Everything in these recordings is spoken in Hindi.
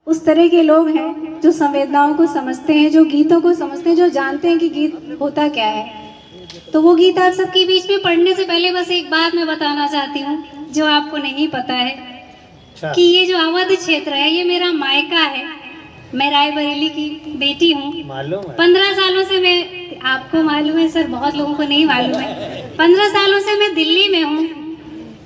उस तरह के लोग हैं जो संवेदनाओं को समझते हैं, जो गीतों को समझते हैं, जो जानते हैं कि गीत होता क्या है। तो वो गीत आप सबके बीच में पढ़ने से पहले बस एक बात मैं बताना चाहती हूँ जो आपको नहीं पता है कि ये जो अवध क्षेत्र है ये मेरा मायका है। मैं रायबरेली की बेटी हूँ। 15 सालों से मैं, आपको मालूम है सर, बहुत लोगों को नहीं मालूम है, 15 सालों से मैं दिल्ली में हूँ।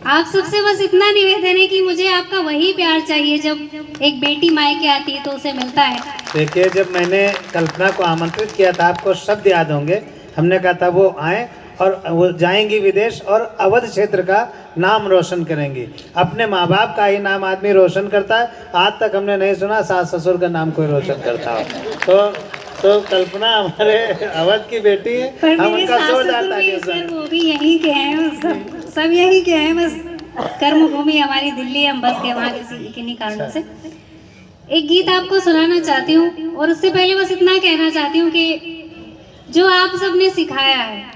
आप सबसे बस इतना निवेदन है कि मुझे आपका वही प्यार चाहिए जब एक बेटी मायके आती है तो उसे मिलता है। देखिए, जब मैंने कल्पना को आमंत्रित किया था, आपको शब्द याद होंगे, हमने कहा था वो आए और वो जाएंगी विदेश और अवध क्षेत्र का नाम रोशन करेंगी। अपने माँ बाप का ही नाम आदमी रोशन करता है, आज तक हमने नहीं सुना सास ससुर का नाम कोई रोशन करता हो। तो कल्पना हमारे अवध की बेटी है, हम उनका जोरदार ताली सर वो भी यहीं के हैं, सब यहीं के हैं, बस कर्मभूमि हमारी दिल्ली, हम बस गए वहाँ किन्हीं कारणों से। एक गीत आपको सुनाना चाहती हूँ और उससे पहले बस इतना कहना चाहती हूँ कि जो आप सबने सिखाया है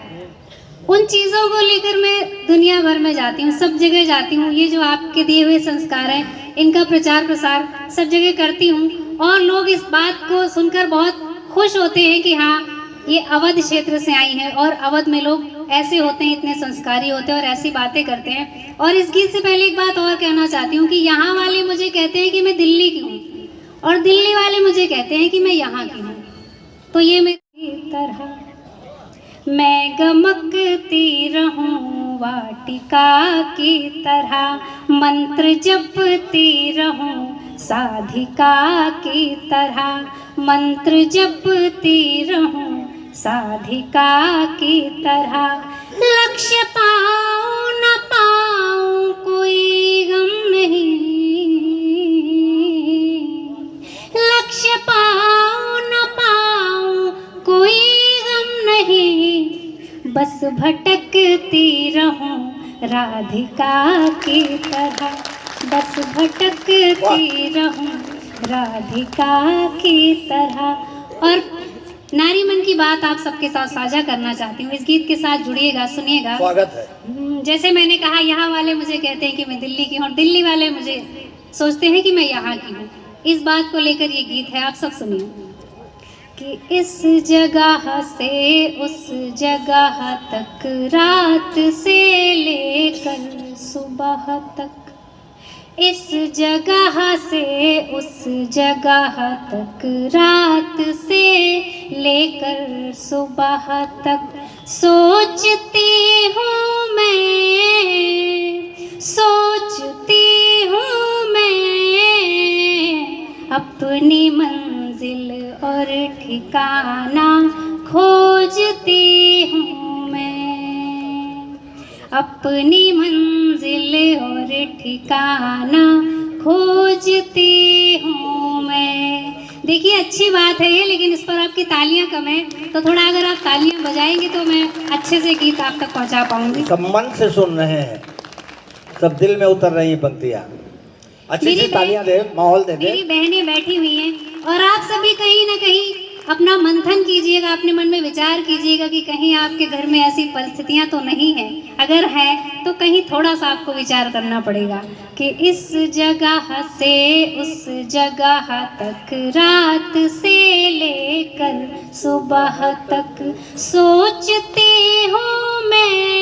उन चीज़ों को लेकर मैं दुनिया भर में जाती हूँ, सब जगह जाती हूँ। ये जो आपके दिए हुए संस्कार हैं इनका प्रचार प्रसार सब जगह करती हूँ और लोग इस बात को सुनकर बहुत खुश होते हैं कि हाँ ये अवध क्षेत्र से आई हैं और अवध में लोग ऐसे होते हैं, इतने संस्कारी होते हैं और ऐसी बातें करते हैं। और इस गीत से पहले एक बात और कहना चाहती हूँ कि यहाँ वाले मुझे कहते हैं कि मैं दिल्ली की हूँ और दिल्ली वाले मुझे कहते हैं कि मैं यहाँ की हूँ। तो ये मेरी तरह मैं गमकती रहूं वाटिका की तरह, मंत्र जपती रहूं साधिका की तरह, मंत्र जपती रहूं साधिका की तरह। लक्ष्य पाऊं न पाऊं कोई गम नहीं, लक्ष्य पाऊं न पाऊं कोई गम नहीं, बस भटकती रहूं राधिका की तरह, बस भटकती रहूं राधिका की तरह। और नारी मन की बात आप सबके साथ साझा करना चाहती हूँ, इस गीत के साथ जुड़िएगा, सुनिएगा। स्वागत है। जैसे मैंने कहा यहाँ वाले मुझे कहते हैं कि मैं दिल्ली की हूँ और दिल्ली वाले मुझे सोचते हैं कि मैं यहाँ की हूँ। इस बात को लेकर ये गीत है, आप सब सुनिए। कि इस जगह से उस जगह तक, रात से लेकर सुबह तक, इस जगह से उस जगह तक, रात से लेकर सुबह तक, सोचती हूँ मैं, सोचती हूँ मैं, अपनी मंजिल और ठिकाना खोजती हूँ मैं, अपनी मंजिल और ठिकाना खोजती हूँ मैं। देखिए अच्छी बात है ये, लेकिन इस पर आपकी तालियां कम है, तो थोड़ा अगर आप तालियां बजाएंगे तो मैं अच्छे से गीत आप तक पहुंचा पाऊंगी। सब मन से सुन रहे हैं, सब दिल में उतर रही पंक्तियां, अच्छी सी तालियां दे, माहौल दे दे। मेरी बहनें बैठी हुई हैं और आप सभी कहीं ना कहीं अपना मंथन कीजिएगा, अपने मन में विचार कीजिएगा कि कहीं आपके घर में ऐसी परिस्थितियां तो नहीं हैं। अगर है तो कहीं थोड़ा सा आपको विचार करना पड़ेगा कि इस जगह से उस जगह तक, रात से लेकर सुबह तक, सोचती हूँ मैं,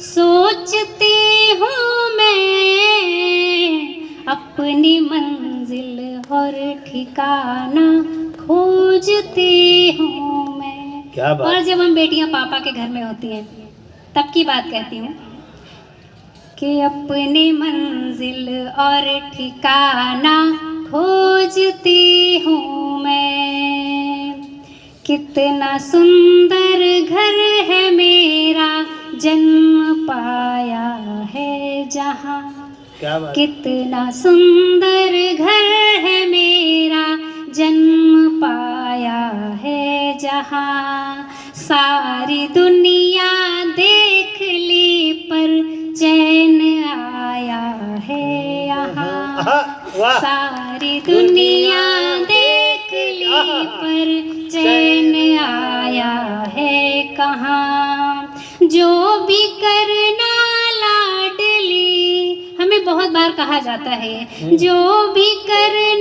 सोचती हूँ मैं, अपनी मंजिल और ठिकाना खोजती हूँ मैं। क्या बात। और जब हम बेटियां पापा के घर में होती हैं तब की बात कहती हूँ कि अपनी मंजिल और ठिकाना खोजती हूँ मैं। कितना सुंदर घर है मेरा, जन्म पाया है जहाँ, कितना सुंदर घर है मेरा, जन्म पाया है जहाँ। सारी दुनिया देख ली पर चैन आया है यहाँ, सारी दुनिया देख ली पर चैन आया है कहाँ। जो भी करना लाडली, हमें बहुत बार कहा जाता है, जो भी करना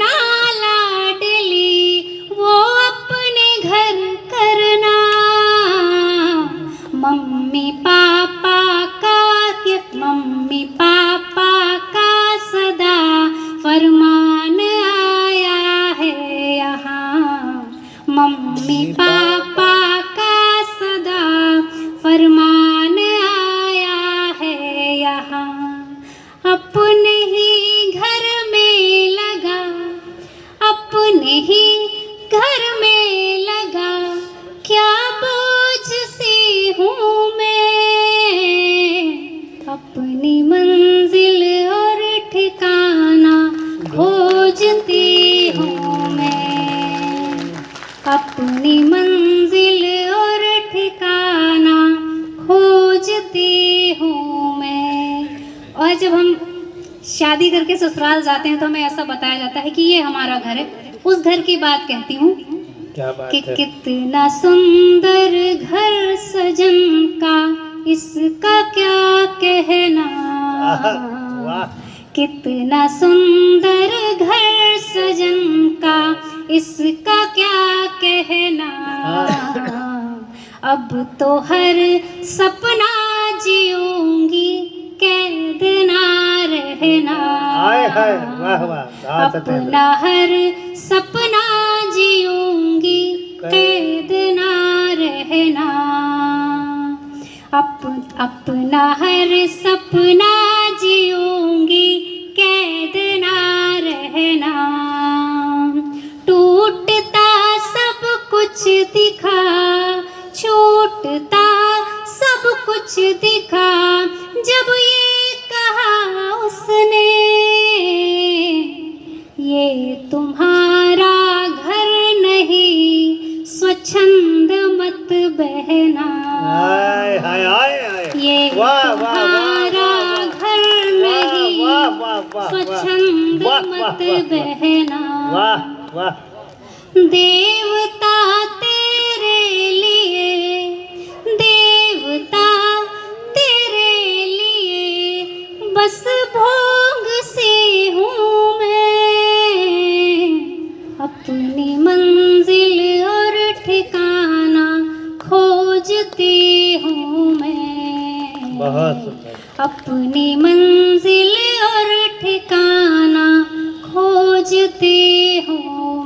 फरमान आया है यहाँ, मम्मी पापा का सदा फरमान आया है यहाँ। अपने ही घर में लगा, अपने ही घर में लगा, क्या बोझ सी हूँ मैं, अपनी मंजिल और ठिकाना खोजती हूँ मैं, अपनी मंजिल और ठिकाना खोजती हूँ मैं। और जब हम शादी करके ससुराल जाते हैं तो हमें ऐसा बताया जाता है कि ये हमारा घर है। उस घर की बात कहती हूँ क्या बात कि है। कितना सुंदर घर सजन का, इसका क्या कहना, वाह, कितना सुंदर घर सजन का, इसका क्या कहना। अब तो हर सपना जीऊंगी, कैद ना रहना। हाय हाय, वाह वाह, गात थे। अपना हर सपना जीऊंगी, कैद ना रहना। अपना हर सपना जीऊंगी, कैद ना रहना। टूटता सब कुछ दिखा, छूटता सब कुछ दिखा, जब ये कहा उसने, ये तुम्हारा घर नहीं, स्वच्छंद मत बहना। हाय हाय हाय हाय, ये वाह वाह तुम्हारा वाह, घर नहीं, वाह वाह वाह, स्वच्छंद वाह, मत वाह, वाह, बहना। वाह वाह, देवता तेरे लिए, देवता तेरे लिए, बस भोग सी हूँ मैं, अपनी मंजिल और ठिकाना खोजती हूँ मैं। बहुत सुंदर। अपनी मंजिल और ठिकाना खोजती हूँ